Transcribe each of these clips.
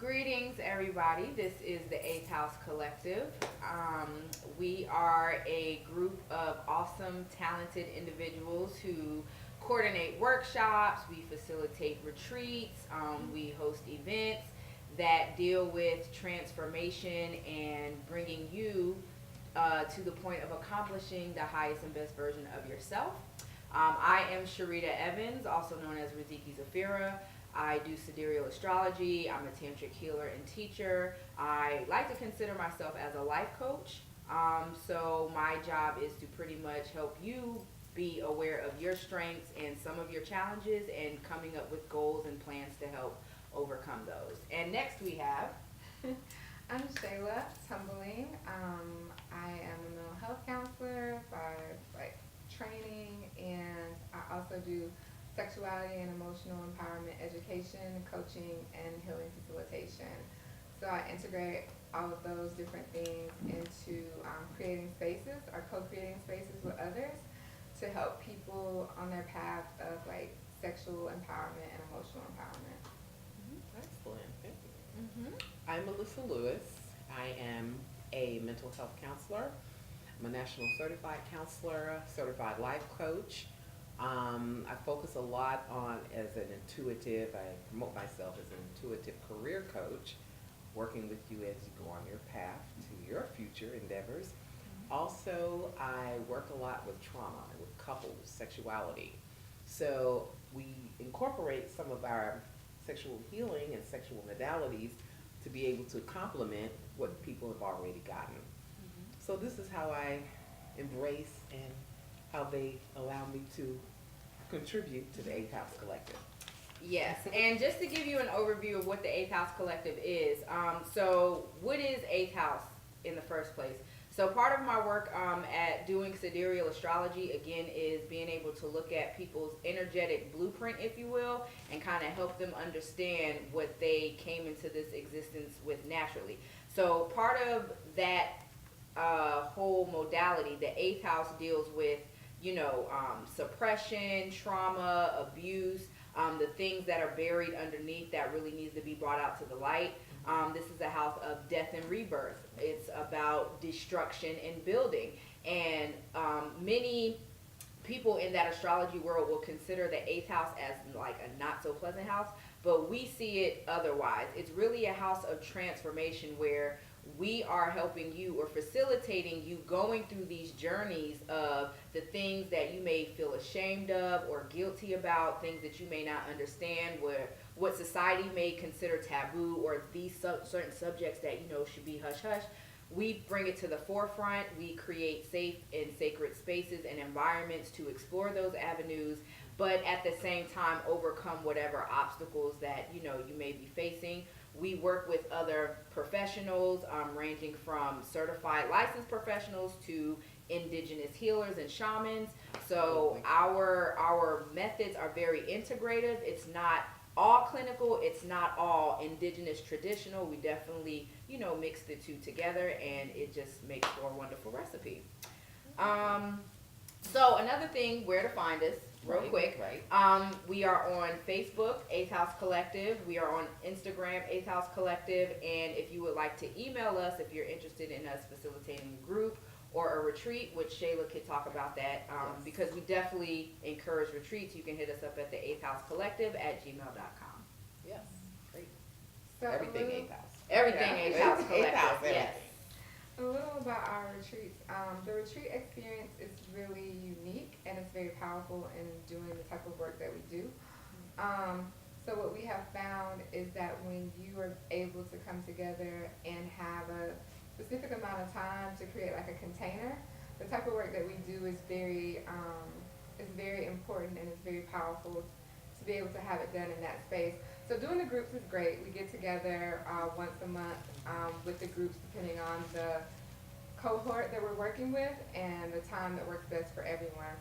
Greetings, everybody. This is the Eighth House Collective. We are a group of awesome, talented individuals who coordinate workshops, we facilitate retreats, we host events that deal with transformation and bringing you to the point of accomplishing the highest and best version of yourself. I am Sharita Evans, also known as Riziki Zafira. I do sidereal astrology. I'm a tantric healer and teacher. I like to consider myself as a life coach. So my job is to pretty much help you be aware of your strengths and some of your challenges and coming up with goals and plans to help overcome those. And next we have I'm Shayla Tumbling. I am a mental health counselor by training, and I also do sexuality and emotional empowerment education, coaching, and healing facilitation. So I integrate all of those different things into creating spaces or co-creating spaces with others to help people on their path of sexual empowerment and emotional empowerment. Excellent. Thank you. mm-hmm. I'm Melissa Lewis. I am a mental health counselor. I'm a national certified counselor, certified life coach. I focus a lot on as an intuitive, I promote myself as an intuitive career coach, working with you as you go on your path to your future endeavors. Also, I work a lot with trauma, with couples, sexuality. So we incorporate some of our sexual healing and sexual modalities to be able to complement what people have already gotten. So this is how I embrace and how they allow me to contribute to the Eighth House Collective. Yes, and just to give you an overview of what the Eighth House Collective is, so what is Eighth House in the first place? So part of my work at doing sidereal astrology, again, is being able to look at people's energetic blueprint, if you will, and kind of help them understand what they came into this existence with naturally. So part of that whole modality, the Eighth House deals with, suppression, trauma, abuse, the things that are buried underneath that really needs to be brought out to the light. This is a house of death and rebirth. It's about destruction and building. And many people in that astrology world will consider the eighth house as like a not so pleasant house, but we see it otherwise. It's really a house of transformation where we are helping you or facilitating you going through these journeys of the things that you may feel ashamed of or guilty about, things that you may not understand, where what society may consider taboo, or these certain subjects that should be hush hush. We bring it to the forefront. We create safe and sacred spaces and environments to explore those avenues, but at the same time overcome whatever obstacles that you may be facing. We work with other professionals, ranging from certified licensed professionals to indigenous healers and shamans. So our methods are very integrative. It's not all clinical. It's not all indigenous traditional. We definitely, mix the two together, and it just makes for a wonderful recipe. So another thing, where to find us, real quick. Right. We are on Facebook, Eighth House Collective. We are on Instagram, Eighth House Collective. And if you would like to email us, if you're interested in us facilitating a group or a retreat, which Shayla could talk about that, Yes. because we definitely encourage retreats, you can hit us up at the Eighth House Collective at gmail.com. Yes. Great. So Everything Eighth House. Everything Eighth House Eighth Collective. House, Yes. A little about our retreats. The retreat experience is really unique, and it's very powerful in doing the type of work that we do. So what we have found is that when you are able to come together and have a specific amount of time to create like a container, the type of work that we do is very important, and it's very powerful to be able to have it done in that space. So doing the groups is great. We get together once a month with the groups depending on the cohort that we're working with and the time that works best for everyone.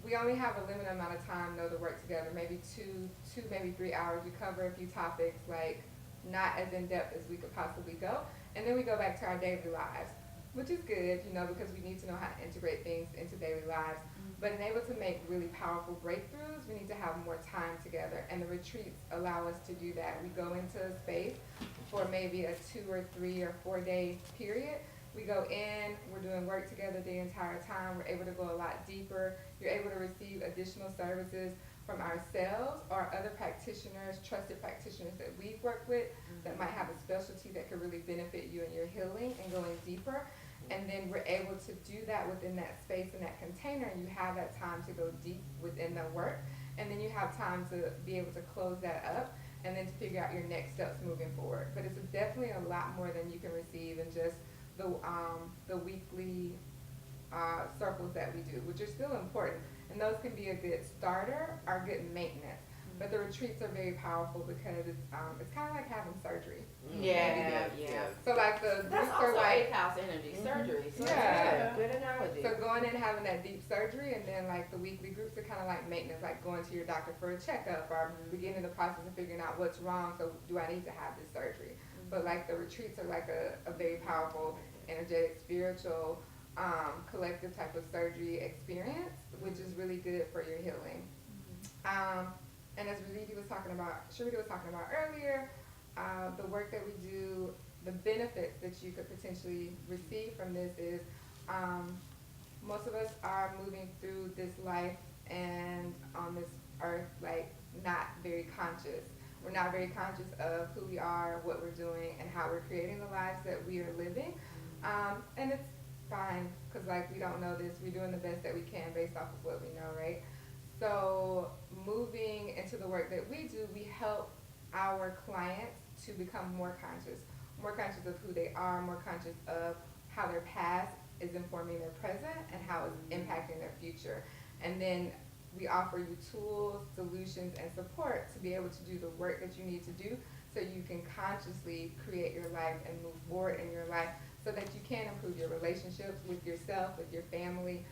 We only have a limited amount of time though to work together, maybe two, maybe 3 hours. We cover a few topics, like not as in depth as we could possibly go, and then we go back to our daily lives, which is good, because we need to know how to integrate things into daily lives. But in able to make really powerful breakthroughs, we need to have more time together. And the retreats allow us to do that. We go into a space for maybe a 2 or 3 or 4 day period. We go in, we're doing work together the entire time. We're able to go a lot deeper. You're able to receive additional services from ourselves or other practitioners, trusted practitioners that we've worked with that might have a specialty that could really benefit you in your healing and going deeper. And then we're able to do that within that space and that container, and you have that time to go deep within the work, and then you have time to be able to close that up and then to figure out your next steps moving forward. But it's definitely a lot more than you can receive in just the weekly circles that we do, which are still important, and those can be a good starter or good maintenance. But the retreats are very powerful because it's kind of like having surgery. Yeah. So like the That's groups are also like, eighth house energy surgery. So Yeah. good analogy. so going in having that deep surgery, and then like the weekly groups are kind of like maintenance, like going to your doctor for a checkup or beginning the process of figuring out what's wrong. So do I need to have this surgery? But like the retreats are like a very powerful, energetic, spiritual, collective type of surgery experience, which is really good for your healing. And as Sharita was talking about earlier, the work that we do, the benefits that you could potentially receive from this is, most of us are moving through this life and on this earth, like not very conscious. We're not very conscious of who we are, what we're doing, and how we're creating the lives that we are living. And it's fine, because like we don't know this. We're doing the best that we can based off of what we know, right? So moving into the work that we do, we help our clients to become more conscious of who they are, more conscious of how their past is informing their present and how it's impacting their future. And then we offer you tools, solutions, and support to be able to do the work that you need to do so you can consciously create your life and move forward in your life so that you can improve your relationships with yourself, with your family,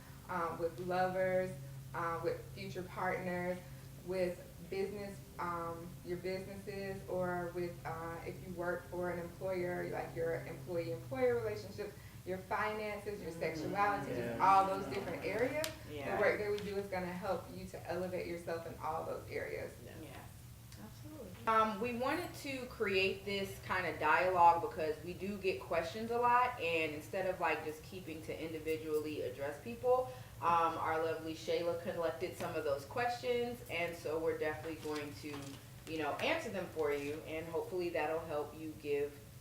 with lovers, with future partners, with business, your businesses, or with if you work for an employer, like your employee-employer relationships, your finances, your sexuality, just all those different areas. Yeah. The work that we do is going to help you to elevate yourself in all those areas. We wanted to create this kind of dialogue because we do get questions a lot, and instead of like just keeping to individually address people, our lovely Shayla collected some of those questions, and so we're definitely going to, answer them for you, and hopefully that'll help you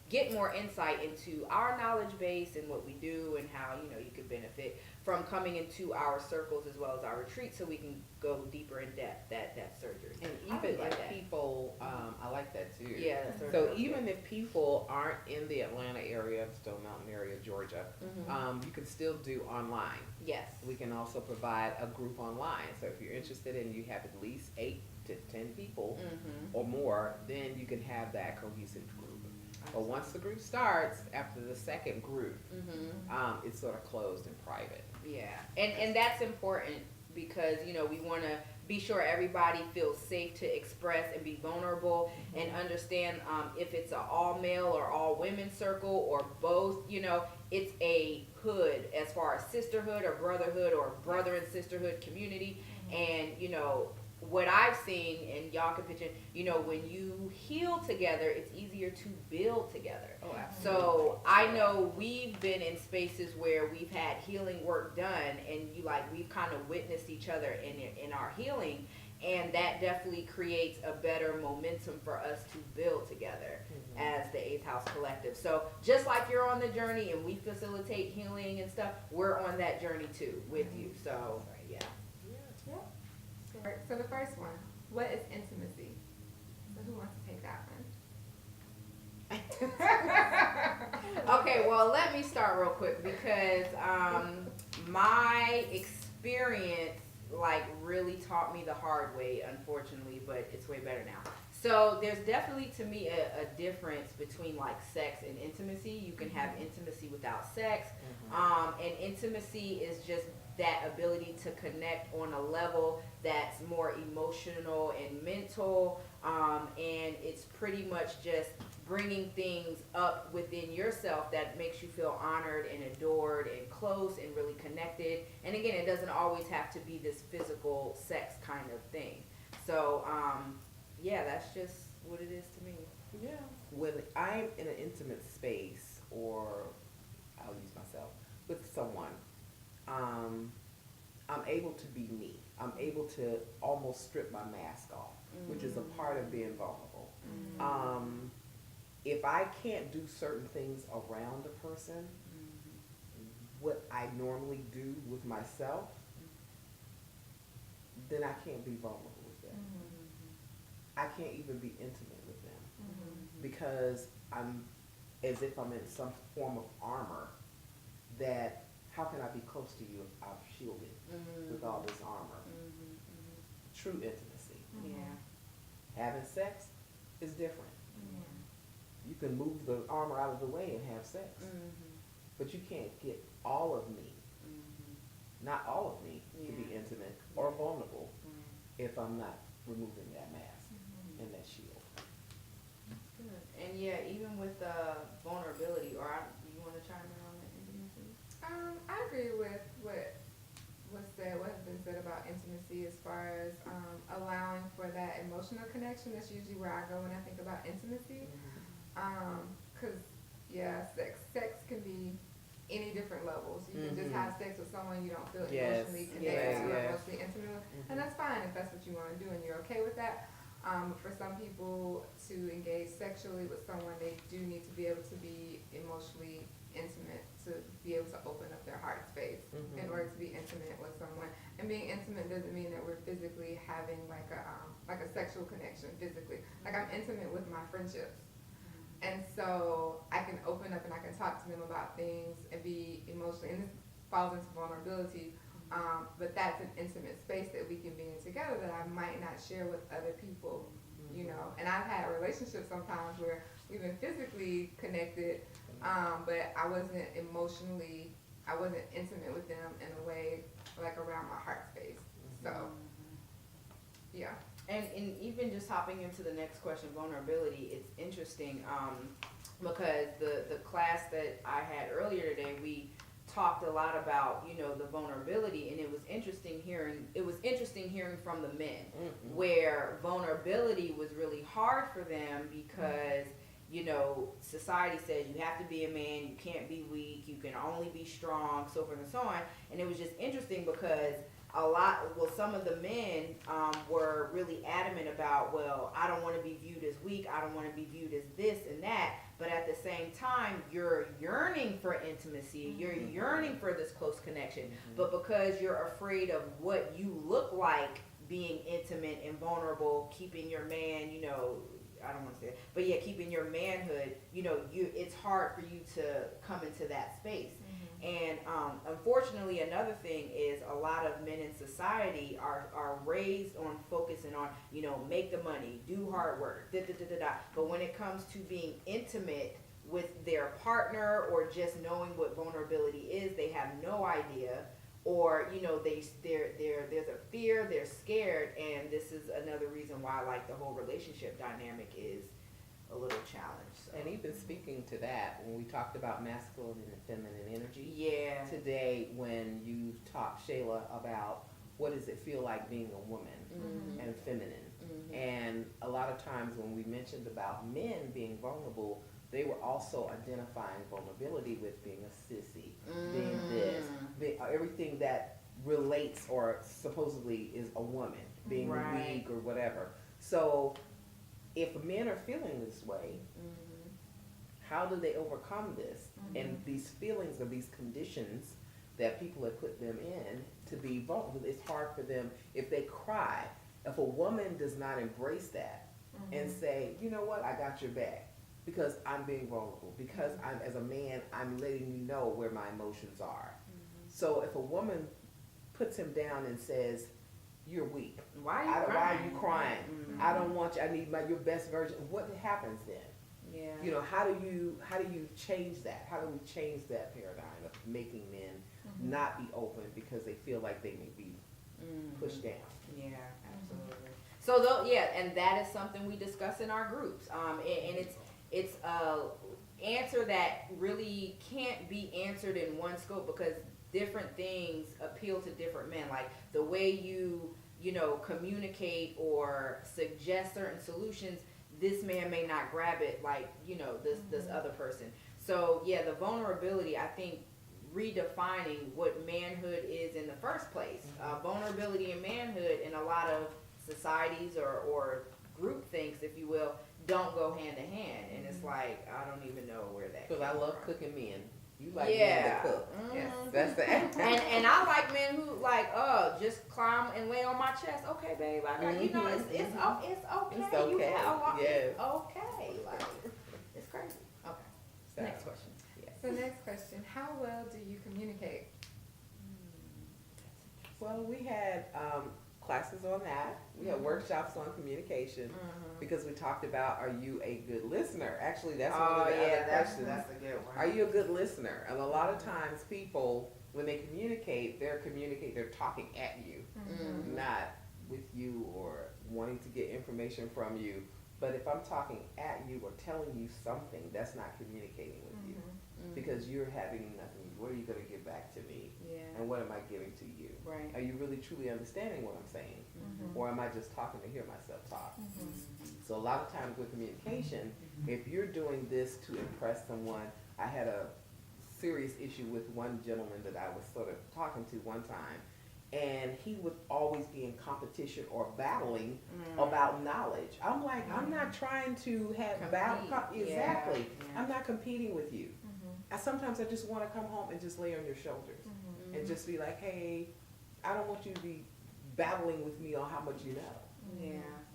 get more insight into our knowledge base and what we do and how, you could benefit from coming into our circles as well as our retreats so we can go deeper in depth that surgery. And I even like if that. people, I like that too. Yeah. That's So surgery. even if people aren't in the Atlanta area, Stone Mountain area, Georgia, you can still do online. Yes. We can also provide a group online. So if you're interested and you have at least 8 to 10 people or more, then you can have that cohesive group. But once the group starts, after the second group, it's sort of closed and private. Yeah, and that's important because, we want to be sure everybody feels safe to express and be vulnerable and understand if it's an all male or all women circle or both, it's a hood as far as sisterhood or brotherhood or brother and sisterhood community. And, what I've seen, and y'all can picture, when you heal together, it's easier to build together. Oh, absolutely. So I know we've been in spaces where we've had healing work done, and we've kind of witnessed each other in our healing, and that definitely creates a better momentum for us to build together as the 8th House Collective. So just like you're on the journey and we facilitate healing and stuff, we're on that journey too with you. So yeah. Alright, so the first one, what is intimacy? So who wants to take that one? Okay, well, let me start real quick because my experience really taught me the hard way, unfortunately, but it's way better now. So there's definitely to me a difference between sex and intimacy. You can have intimacy without sex, and intimacy is just that ability to connect on a level that's more emotional and mental, and it's pretty much just bringing things up within yourself that makes you feel honored and adored and close and really connected. And again, it doesn't always have to be this physical sex kind of thing. So, yeah, that's just what it is to me. Yeah. When I'm in an intimate space, or I'll use myself, with someone, I'm able to be me. I'm able to almost strip my mask off, which is a part of being vulnerable. If I can't do certain things around a person, what I normally do with myself, then I can't be vulnerable with them. I can't even be intimate with them because I'm as if I'm in some form of armor that how can I be close to you if I'm shielded with all this armor? True intimacy. Yeah. Having sex is different. You can move the armor out of the way and have sex, but you can't get all of me, not all of me, to be intimate or vulnerable if I'm not removing that mask and that shield. Good. And yeah, even with vulnerability, you want to chime in on the intimacy? I agree with what has been said about intimacy as far as allowing for that emotional connection. That's usually where I go when I think about intimacy. Cause yeah, sex can be any different levels. You can just have sex with someone you don't feel emotionally connected to or emotionally intimate with, and that's fine if that's what you want to do and you're okay with that. For some people to engage sexually with someone, they do need to be able to be emotionally intimate to be able to open up their heart space in order to be intimate with someone. And being intimate doesn't mean that we're physically having like a sexual connection physically. Like I'm intimate with my friendships. And so I can open up and I can talk to them about things and be emotionally, and this falls into vulnerability, but that's an intimate space that we can be in together that I might not share with other people, you know. And I've had relationships sometimes where we've been physically connected, but I wasn't intimate with them in a way like around my heart space. So, yeah. And even just hopping into the next question, vulnerability, it's interesting because the class that I had earlier today, we talked a lot about, you know, the vulnerability, and it was interesting hearing from the men where vulnerability was really hard for them because, you know, society says you have to be a man, you can't be weak, you can only be strong, so forth and so on. And it was just interesting because some of the men were really adamant about, well, I don't want to be viewed as weak, I don't want to be viewed as this and that, but at the same time, you're yearning for intimacy, you're yearning for this close connection, but because you're afraid of what you look like being intimate and vulnerable, keeping your man, you know, I don't want to say it, but yeah, keeping your manhood, you know, it's hard for you to come into that space. And unfortunately, another thing is a lot of men in society are raised on focusing on, you know, make the money, do hard work, But when it comes to being intimate with their partner or just knowing what vulnerability is, they have no idea. Or, you know, there's a fear, they're scared, and this is another reason why, like, the whole relationship dynamic is a little challenged. So. And even speaking to that, when we talked about masculine and feminine energy, yeah. Today when you talked, Shayla, about what does it feel like being a woman and feminine, and a lot of times when we mentioned about men being vulnerable, they were also identifying vulnerability with being a sissy, being this, everything that relates or supposedly is a woman, being weak or whatever. So if men are feeling this way, how do they overcome this? And these feelings or these conditions that people have put them in to be vulnerable, it's hard for them if they cry. If a woman does not embrace that and say, you know what, I got your back, because I'm being vulnerable, because I'm, as a man, I'm letting you know where my emotions are. So if a woman puts him down and says, you're weak, why are you crying? I don't want you, I need your best version. What happens then? Yeah. You know, how do you change that? How do we change that paradigm of making men not be open because they feel like they may be pushed down? Yeah, absolutely. So and that is something we discuss in our groups. And it's a answer that really can't be answered in one scope because different things appeal to different men. Like the way you know, communicate or suggest certain solutions, this man may not grab it like, you know, this other person. So yeah, the vulnerability, I think redefining what manhood is in the first place. Vulnerability and manhood in a lot of societies or group thinks, if you will, don't go hand in hand. And it's like, I don't even know where that Because I came love from. cooking men. You like men Yeah. to cook. Yes. That's the And I like men who like, just climb and lay on my chest. Okay, babe, I got, you know, it's okay. It's You okay. got a lot. Yes. It's okay. Like, it's crazy. Okay. So, Next question. yes. So next question, how well do you communicate? Well, we had classes on that. We had workshops on communication because we talked about, are you a good listener? Actually, that's one of the other questions. that's a good one. Are you a good listener? And a lot of times people, when they communicate, they're talking at you, not with you or wanting to get information from you. But if I'm talking at you or telling you something, that's not communicating with you because you're having nothing. What are you going to give back to me? Yeah. And what am I giving to you? Right. Are you really truly understanding what I'm saying? Or am I just talking to hear myself talk? So a lot of times with communication, if you're doing this to impress someone, I had a serious issue with one gentleman that I was sort of talking to one time, and he would always be in competition or battling about knowledge. I'm like, I'm not trying to have battle. Exactly. Yeah. I'm not competing with you. Sometimes I just want to come home and just lay on your shoulders and just be like, hey, I don't want you to be battling with me on how much you know. Yeah.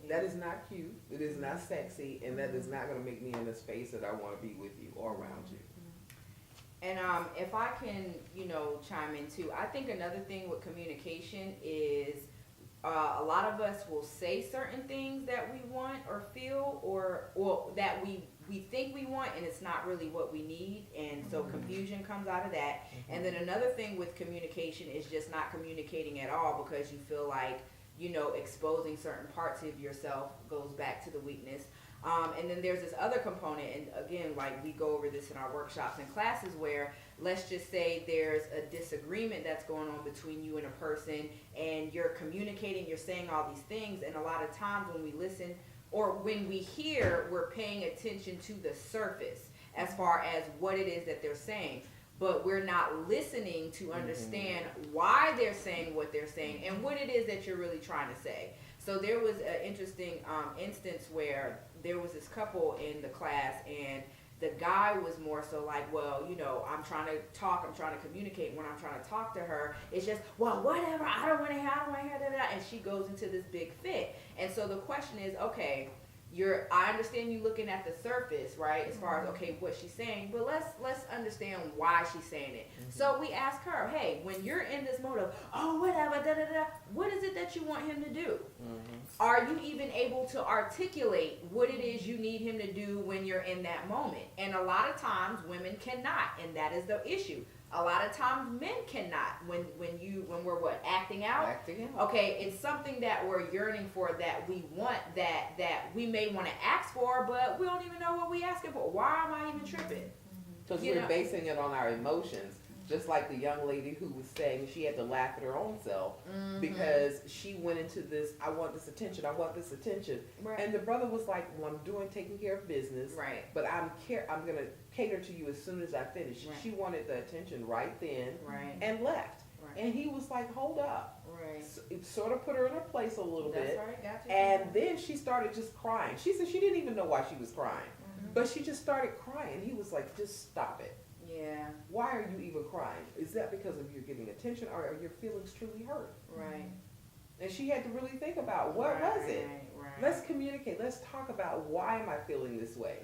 That is not cute. It is not sexy, and that is not going to make me in a space that I want to be with you or around you. And if I can, you know, chime in too, I think another thing with communication is a lot of us will say certain things that we want or feel or that we think we want, and it's not really what we need, and so confusion comes out of that. And then another thing with communication is just not communicating at all because you feel like, you know, exposing certain parts of yourself goes back to the weakness. And then there's this other component, and again, like we go over this in our workshops and classes where, let's just say there's a disagreement that's going on between you and a person, and you're communicating, you're saying all these things, and a lot of times when we listen or when we hear, we're paying attention to the surface as far as what it is that they're saying. But we're not listening to understand why they're saying what they're saying and what it is that you're really trying to say. So there was an interesting instance where there was this couple in the class, and the guy was more so like, well, you know, I'm trying to talk, I'm trying to communicate. When I'm trying to talk to her, it's just, well, whatever, I don't want to hear that. And she goes into this big fit. And so the question is, okay, I understand you looking at the surface, right, as far as, okay, what she's saying, but let's understand why she's saying it. So we ask her, hey, when you're in this mode of, oh, whatever, what is it that you want him to do? Are you even able to articulate what it is you need him to do when you're in that moment? And a lot of times women cannot, and that is the issue. A lot of times men cannot when we're what, acting out? Acting out. Okay, it's something that we're yearning for, that we want, that we may want to ask for, but we don't even know what we asking for. Why am I even tripping? Because You we're know. basing it on our emotions. Just like the young lady who was saying she had to laugh at her own self because she went into this, I want this attention. Right. And the brother was like, well, I'm taking care of business. Right. But I'm going to cater to you as soon as I finish. Right. She wanted the attention right then Right. and left. Right. And he was like, hold up. Right. So it sort of put her in her place a little That's bit. right, gotcha. And then she started just crying. She said she didn't even know why she was crying. But she just started crying. He was like, just stop it. Yeah. Why are you even crying? Is that because of you're getting attention, or are your feelings truly hurt? Right. And she had to really think about, what was it? Right. Let's communicate. Let's talk about, why am I feeling this way?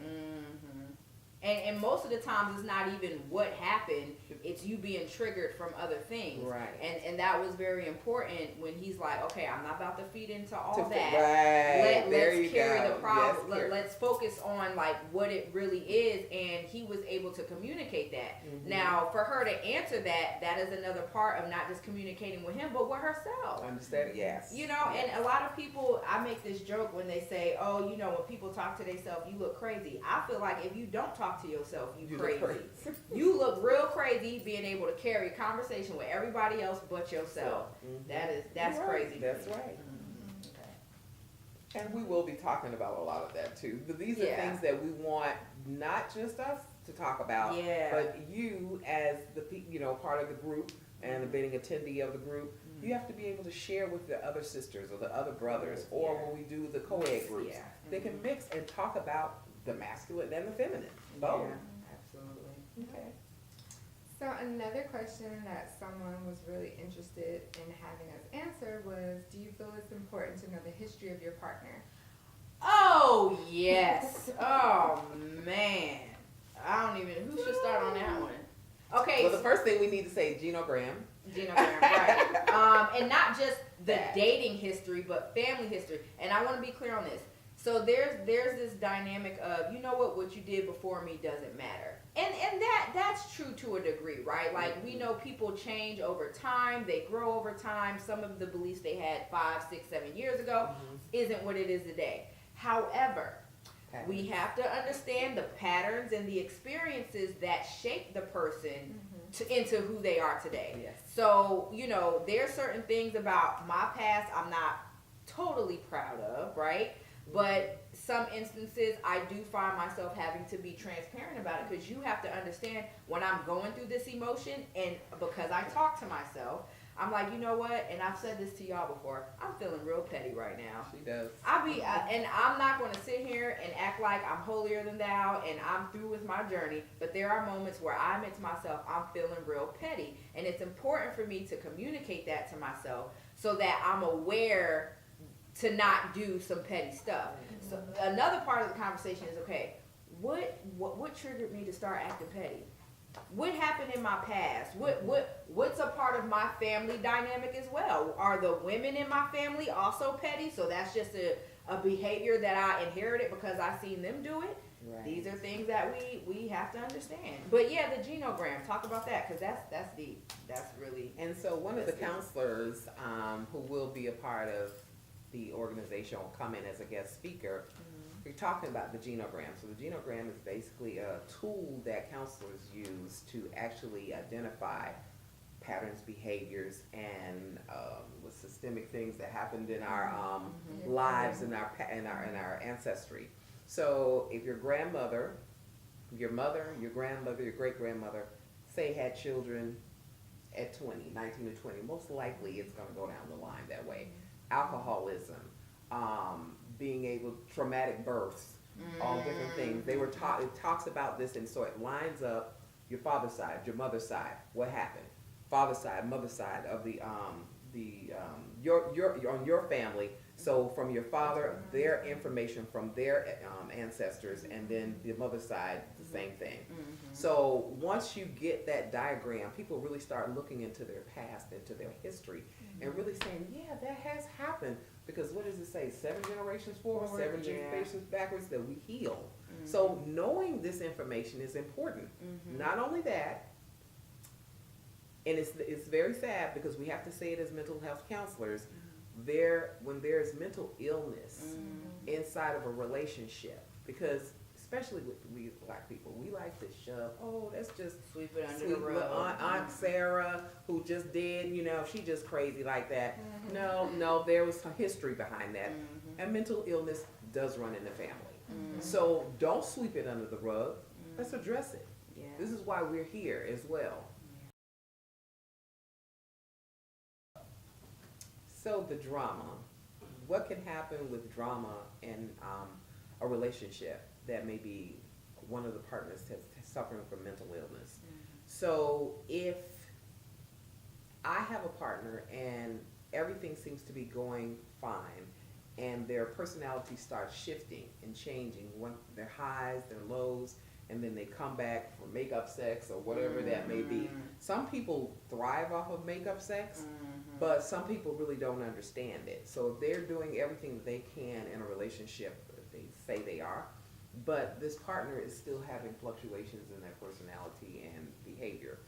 And most of the times it's not even what happened, it's you being triggered from other things. Right. And that was very important when he's like, okay, I'm not about to feed into all To- that. Right. There you Let's carry go. the problem. Yes, carry. Let's focus on like what it really is, and he was able to communicate that. Mhm. Now, for her to answer that, that is another part of not just communicating with him, but with herself. Understand? Yes. You know, and a lot of people, I make this joke when they say, oh, you know, when people talk to themselves, you look crazy. I feel like if you don't talk to yourself, you look crazy. You look real crazy being able to carry a conversation with everybody else but yourself. Mhm. That's You're right. crazy. That's right. And we will be talking about a lot of that too. But these are Yeah. things that we want not just us to talk about, Yeah. but you as the part of the group and the being attendee of the group, you have to be able to share with the other sisters or the other brothers, or Yeah. when we do the co-ed groups, Yeah. they can mix and talk about the masculine and the feminine. Both. Yeah, absolutely. Okay. So another question that someone was really interested in having us answer was, do you feel it's important to know the history of your partner? Oh, yes. Oh, man. I don't even, who should start on that one? Okay, Well, the first thing we need to say, genogram. genogram, right. And not just the dating history, but family history. And I want to be clear on this. So there's this dynamic of, you know what you did before me doesn't matter. And that's true to a degree, right? Like, we know people change over time, they grow over time. Some of the beliefs they had 5, 6, 7 years ago isn't what it is today. However, we have to understand the patterns and the experiences that shape the person into who they are today. Yes. So, you know, there's certain things about my past I'm not totally proud of, right? But some instances I do find myself having to be transparent about it, because you have to understand when I'm going through this emotion, and because I talk to myself, I'm like, you know what? And I've said this to y'all before, I'm feeling real petty right now. She does. And I'm not going to sit here and act like I'm holier than thou and I'm through with my journey. But there are moments where I admit to myself, I'm feeling real petty. And it's important for me to communicate that to myself so that I'm aware to not do some petty stuff. So another part of the conversation is, okay, what triggered me to start acting petty? What happened in my past? What's a part of my family dynamic as well? Are the women in my family also petty? So that's just a behavior that I inherited because I seen them do it. Right. These are things that we have to understand. But yeah, the genogram, talk about that, because that's deep. That's really. And so one of the counselors who will be a part of the organization will come in as a guest speaker. We're talking about the genogram. So the genogram is basically a tool that counselors use to actually identify patterns, behaviors, and systemic things that happened in our lives and our ancestry. So if your grandmother, your mother, your grandmother, your great grandmother, say had children at 19 to 20, most likely it's going to go down the line that way. Alcoholism, being able, traumatic births, all different things. They were taught, it talks about this, and so it lines up your father's side, your mother's side, what happened, father's side, mother's side of your family. So from your father, their information from their ancestors, and then the mother's side, the same thing. So once you get that diagram, people really start looking into their past, into their history, and really saying, yeah, that has happened. Because what does it say? 7 generations forward, 7 generations backwards, that we heal. So knowing this information is important. Not only that, and it's very sad because we have to say it as mental health counselors, when there's mental illness inside of a relationship, because especially with we Black people, we like to shove, oh, that's just Sweep it under the rug. Aunt Sarah, who just did, she just crazy like that. No, there was a history behind that. And mental illness does run in the family. So don't sweep it under the rug. Let's address it. Yeah. This is why we're here as well. So the drama, what can happen with drama in a relationship that may be one of the partners suffering from mental illness? So if I have a partner and everything seems to be going fine, and their personality starts shifting and changing, their highs, their lows, and then they come back for makeup sex or whatever that may be. Some people thrive off of makeup sex, but some people really don't understand it. So if they're doing everything that they can in a relationship, they say they are, but this partner is still having fluctuations in their personality and behavior,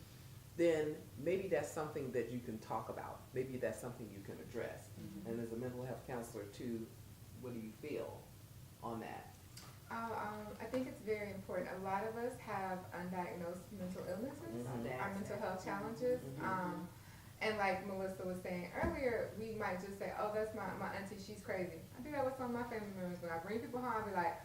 then maybe that's something that you can talk about. Maybe that's something you can address. And as a mental health counselor too, what do you feel on that? I think it's very important. A lot of us have undiagnosed mental illnesses, our mental health challenges. And like Melissa was saying earlier, we might just say, oh, that's my auntie, she's crazy. I do that with some of my family members. When I bring people home, I be like,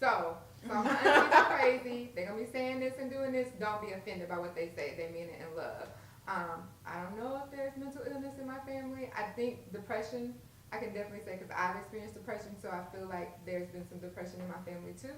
so my aunties are crazy. They're going to be saying this and doing this. Don't be offended by what they say. They mean it in love. I don't know if there's mental illness in my family. I think depression, I can definitely say, because I've experienced depression, so I feel like there's been some depression in my family too.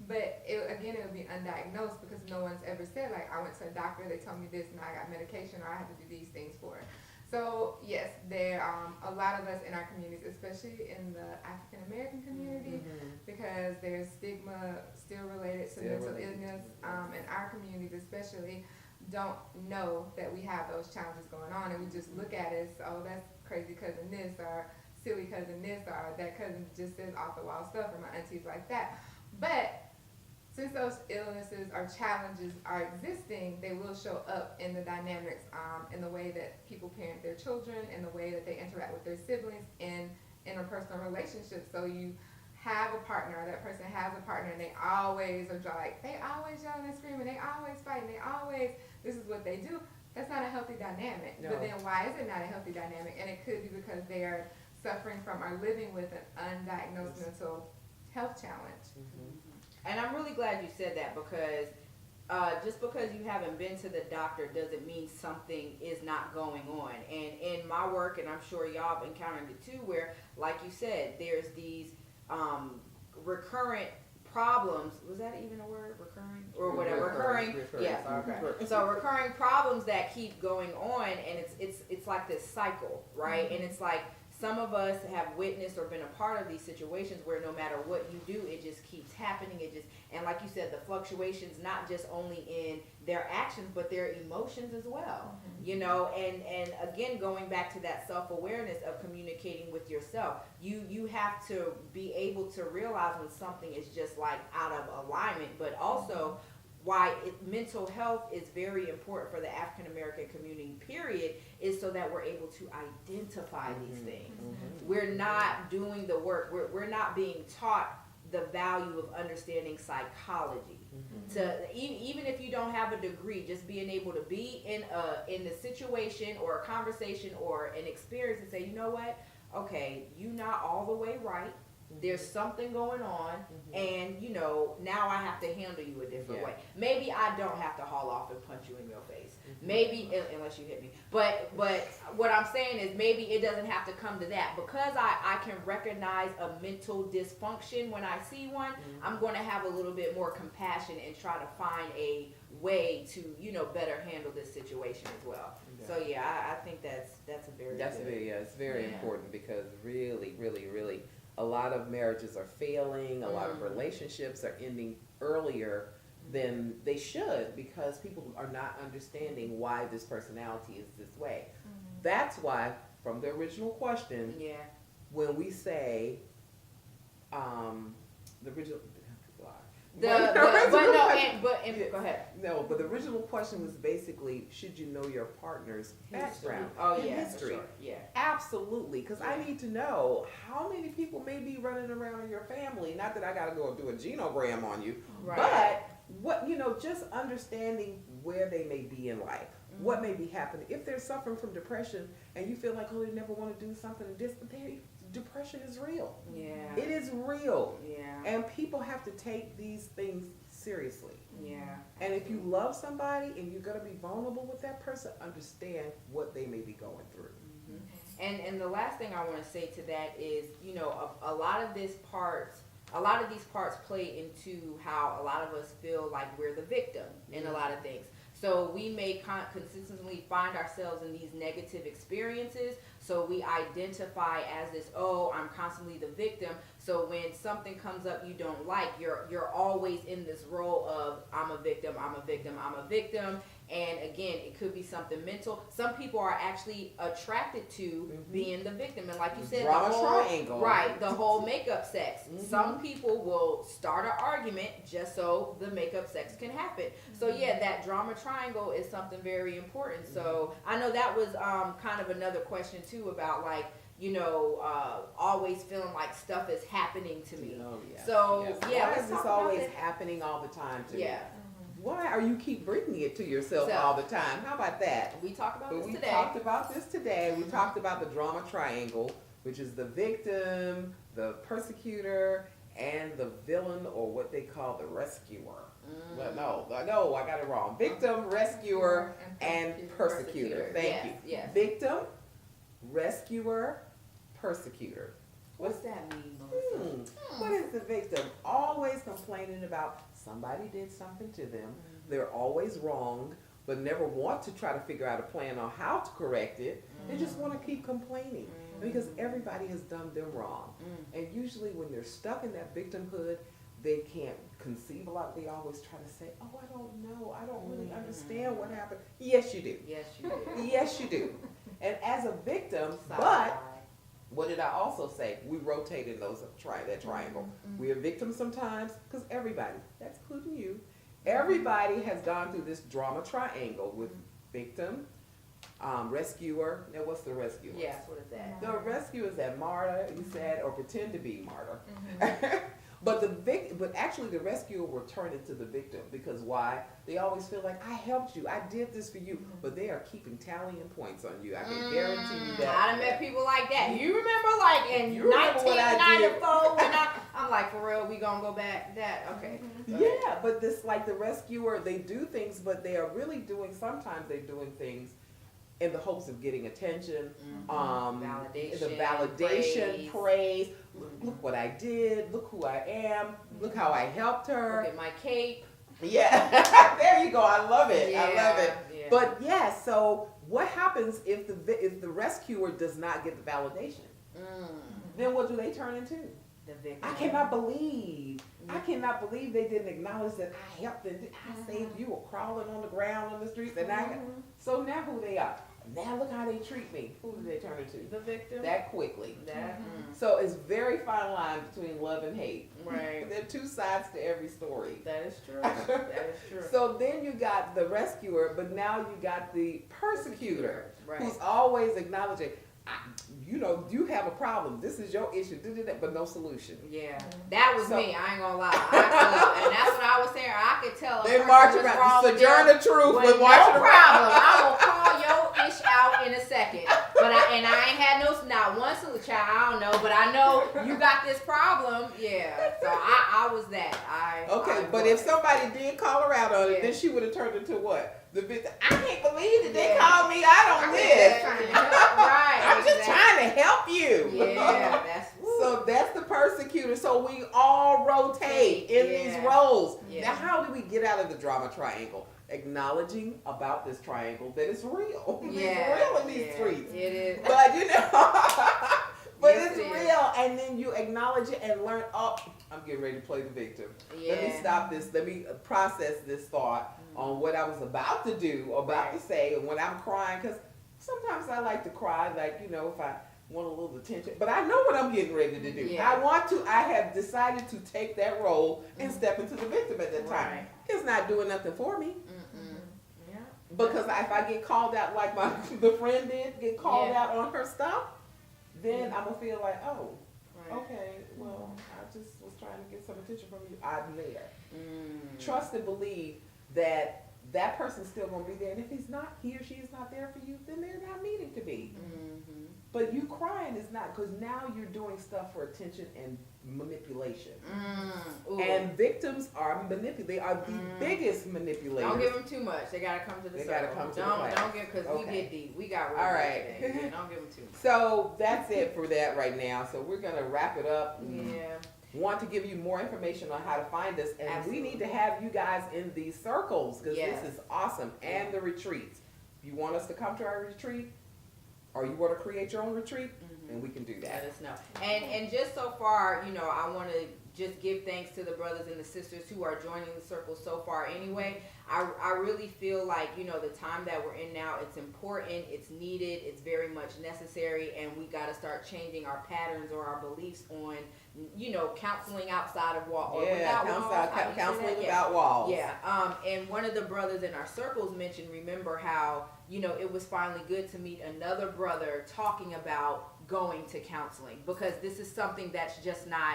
But it would be undiagnosed because no one's ever said, like, I went to a doctor, they told me this, and I got medication, or I have to do these things for it. So yes, there a lot of us in our communities, especially in the African American community, because there's stigma still related to mental illness, in our communities especially, don't know that we have those challenges going on, and we just look at it as, oh, that's crazy cousin this, or silly cousin this, or that cousin just says off the wall stuff, or my auntie's like that. But since those illnesses or challenges are existing, they will show up in the dynamics, in the way that people parent their children, in the way that they interact with their siblings, in interpersonal relationships. So you have a partner, or that person has a partner, and they always are like, they always yelling and screaming, they always fighting, they always, this is what they do. That's not a healthy dynamic. No. But then why is it not a healthy dynamic? And it could be because they are suffering from or living with an undiagnosed mental health challenge. And I'm really glad you said that, because just because you haven't been to the doctor doesn't mean something is not going on. And in my work, and I'm sure y'all have encountered it too, where, like you said, there's these recurrent problems. Was that even a word? Recurring? Or whatever. Recurring. Yes. Okay. So recurring problems that keep going on, and it's like this cycle, right? And it's like, some of us have witnessed or been a part of these situations where no matter what you do, it just keeps happening. And like you said, the fluctuations, not just only in their actions, but their emotions as well. You know, and again, going back to that self-awareness of communicating with yourself, you have to be able to realize when something is just like out of alignment, but also why mental health is very important for the African American community, period, is so that we're able to identify these things. We're not doing the work. We're not being taught the value of understanding psychology. To even if you don't have a degree, just being able to be in the situation or a conversation or an experience and say, you know what? Okay, you're not all the way right. There's something going on, and you know, now I have to handle you a different way. Maybe I don't have to haul off and punch you in your face. Maybe, unless you hit me. But what I'm saying is, maybe it doesn't have to come to that. Because I can recognize a mental dysfunction when I see one, I'm going to have a little bit more compassion and try to find a way to, you know, better handle this situation as well. So yeah, I think that's it's very important, because really a lot of marriages are failing, a lot of relationships are ending earlier than they should, because people are not understanding why this personality is this way. That's why, from the original question, when we say the original go ahead. No, but the original question was basically, should you know your partner's background? History. Sure. Yeah. Absolutely, because I need to know how many people may be running around in your family. Not that I got to go and do a genogram on you, but what, you know, just understanding where they may be in life, what may be happening. If they're suffering from depression and you feel like, oh, they never want to do something, depression is real. Yeah. It is real. Yeah. And people have to take these things seriously. Yeah. And if you love somebody and you're going to be vulnerable with that person, understand what they may be going through. And the last thing I want to say to that is, you know, a lot of these parts play into how a lot of us feel like we're the victim in a lot of things. So we may consistently find ourselves in these negative experiences. So we identify as this, oh, I'm constantly the victim. So when something comes up you don't like, you're always in this role of I'm a victim, I'm a victim, I'm a victim. And again, it could be something mental. Some people are actually attracted to being the victim. And like you said, Drama the whole, triangle. right, the whole makeup sex. Some people will start an argument just so the makeup sex can happen. So yeah, that drama triangle is something very important. So I know that was kind of another question too about like, you know, always feeling like stuff is happening to me. Oh, yes, So yes. yeah, Why let's is this talk about always that. happening all the time to me? Yeah, Why are you keep bringing it to yourself So- all the time? How about that? we talked about But this we today. talked about this today. We talked about the drama triangle, which is the victim, the persecutor, and the villain, or what they call the rescuer. Well, no, I got it wrong. Victim, rescuer, and persecutor. Thank Yes, you. yes. Victim, rescuer, persecutor. What's that mean, Melissa? What is the victim? Always complaining about somebody did something to them. They're always wrong, but never want to try to figure out a plan on how to correct it. They just want to keep complaining because everybody has done them wrong. And usually when they're stuck in that victimhood, they can't conceive a lot. They always try to say, oh, I don't know. I don't really understand what happened. Yes, you do. Yes, you do. Yes, you do. And as a victim, but Side. what did I also say? We rotate in that triangle. We are victims sometimes because everybody, that's including you, everybody has gone through this drama triangle with victim, rescuer. Now, what's the rescuer? Yes, what is that? The rescuer is that martyr, you said, or pretend to be martyr. But actually the rescuer will turn into the victim because why? They always feel like I helped you, I did this for you, but they are keeping tallying points on you. I can guarantee you that. I done met people like that. You remember like in You remember what I did. 1994 when I'm like, for real, we gonna go back that? Okay. Yeah, but this like the rescuer, they do things, but they are really doing. Sometimes they're doing things in the hopes of getting attention, Validation, the validation, praise. Look what I did. Look who I am. Look how I helped her. Look at my cape. Yeah, there you go. I love it. I love it. Yeah. But yeah, so what happens if the rescuer does not get the validation? Then what do they turn into? The victim. I cannot believe they didn't acknowledge that I helped them. I saved you or crawling on the ground on the streets. And so now who they are? Now look how they treat me. Who do they turn into? The victim. That quickly. That. So it's very fine line between love and hate. Right. There are two sides to every story. That is true. That is true. So then you got the rescuer, but now you got the persecutor, Right. who's always acknowledging, you have a problem. This is your issue, but no solution. Yeah, that was So- me. I ain't gonna lie. And that's what I was saying. I could tell. a They person march was around. wrong with Sojourn them the truth with with no marching problem. around. I will call your ish out in a second. But I ain't had not one solution. Child, I don't know, but I know you got this problem. Yeah. So I was that. Okay, I but was. if somebody did call her out on it, Yeah. then she would have turned into what? The victim. I can't believe that they Yeah. called me out on this. Right. I'm just exactly. trying to help you. Yeah, that's So that's the persecutor. So we all rotate in these Yeah. roles. Yeah. Now, how do we get out of the drama triangle? Acknowledging about this triangle that it's real. Yeah, It's real in these yeah, streets. It is. But but Yes, it's it is. real, and then you acknowledge it and learn. Oh, I'm getting ready to play the victim. Yeah. Let me stop this. Let me process this thought on what I was about to do, about to say, and when I'm crying, because sometimes I like to cry, like if I want a little attention, but I know what I'm getting ready to do. Yeah. I have decided to take that role and step into the victim at that time. Right. It's not doing nothing for me. Yeah. Because if I get called out like the friend did, get called Yeah. out on her stuff, then I'm gonna feel like, oh, Right. okay, well, I just was trying to get some attention from you. I'm there. Mm. Trust and believe that that person's still gonna be there, and if he or she is not there for you, then they're not needing to be. Mm-hmm. But you crying is not, because now you're doing stuff for attention and manipulation. Ooh. And victims are they are the biggest manipulators. Don't give them too much. They gotta come to the They circle. gotta come to the don't class. don't give because we Okay. get deep. We got real All deep right. today. Yeah, don't give them too much. So that's it for that right now. So we're gonna wrap it up. Yeah. want to give you more information on how to find us, and Absolutely. we need to have you guys in these circles because Yes. this is awesome. And the retreats. If you want us to come to our retreat, or you want to create your own retreat, then we can do Let that. us know. And just so far, you know, I want to just give thanks to the brothers and the sisters who are joining the circle so far anyway. I really feel like, you know, the time that we're in now, it's important, it's needed, it's very much necessary, and we got to start changing our patterns or our beliefs on, you know, counseling outside of wall or Yeah, without walls. How do you say counseling that? Yeah. without walls. Yeah, and one of the brothers in our circles mentioned, remember how, you know, it was finally good to meet another brother talking about going to counseling, because this is something that's just not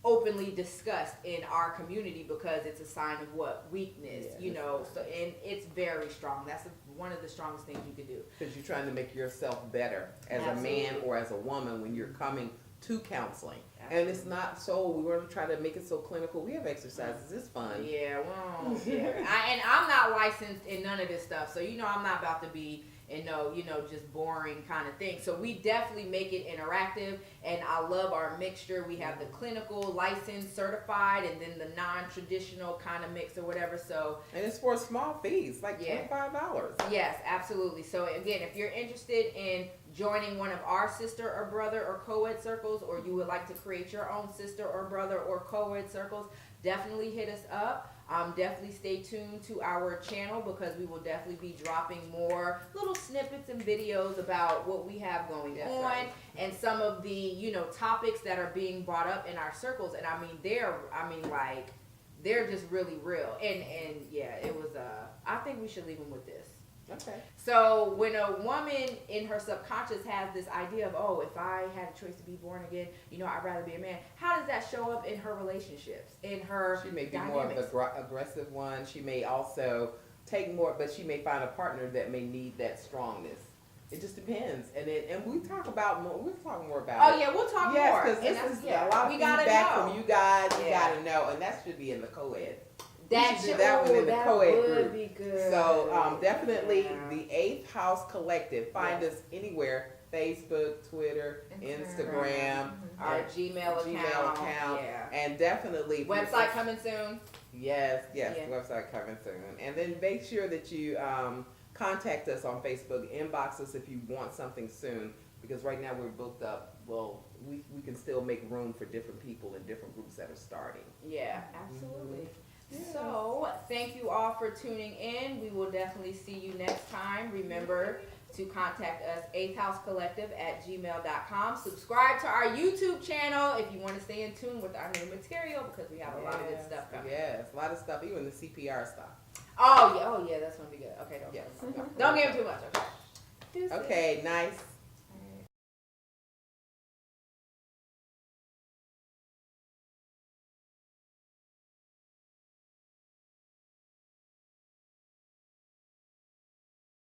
openly discussed in our community because it's a sign of what? Weakness, Yeah, you know, so, and it's very strong. That's one of the strongest things you could do. Because you're trying to make yourself better as a Absolutely. man or as a woman when you're coming to counseling. And it's not so, we want to try to make it so clinical. We have exercises, it's fun. Yeah, well, yeah. And I'm not licensed in none of this stuff, so you know I'm not about to be in no, you know, just boring kind of thing. So we definitely make it interactive, and I love our mixture. We have the clinical, licensed, certified, and then the non-traditional kind of mix or whatever. So And it's for small fees, like Yeah. $25. yes, absolutely. So again, if you're interested in joining one of our sister or brother or co-ed circles, or you would like to create your own sister or brother or co-ed circles, definitely hit us up. Definitely stay tuned to our channel because we will definitely be dropping more little snippets and videos about what we have going That's on right. and some of the, you know, topics that are being brought up in our circles. And I mean, they're just really real. And yeah, it was, I think we should leave them with this. Okay. So when a woman in her subconscious has this idea of, oh, if I had a choice to be born again, you know, I'd rather be a man. How does that show up in her relationships, in her She may be more of dynamics? the aggressive one. She may also take more, but she may find a partner that may need that strongness. It just depends. And we talk about more. We'll talk more about Oh it. yeah, we'll talk Yes, more. because And this that's- is yeah, a lot of we gotta feedback know. from you guys. We Yeah. gotta know, and that should be in the co-ed. That should do that one in the that co-ed would group. be good. So definitely Yeah. the Eighth House Collective. Find us anywhere: Facebook, Twitter, Instagram, Our Gmail account. Yeah. and definitely if you're- Website coming soon. Yes, Yeah. the website coming soon. And then make sure that you contact us on Facebook, inbox us if you want something soon, because right now we're booked up. Well, we can still make room for different people in different groups that are starting. Yeah, absolutely. Yes. So, thank you all for tuning in. We will definitely see you next time. Remember to contact us, 8th House Collective at gmail.com. Subscribe to our YouTube channel if you want to stay in tune with our new material, because we have a lot of good stuff coming. Yes, a lot of stuff, even the CPR stuff. Oh yeah, that's gonna be good. Okay, don't Yes. don't give him too much. Okay. Okay, nice.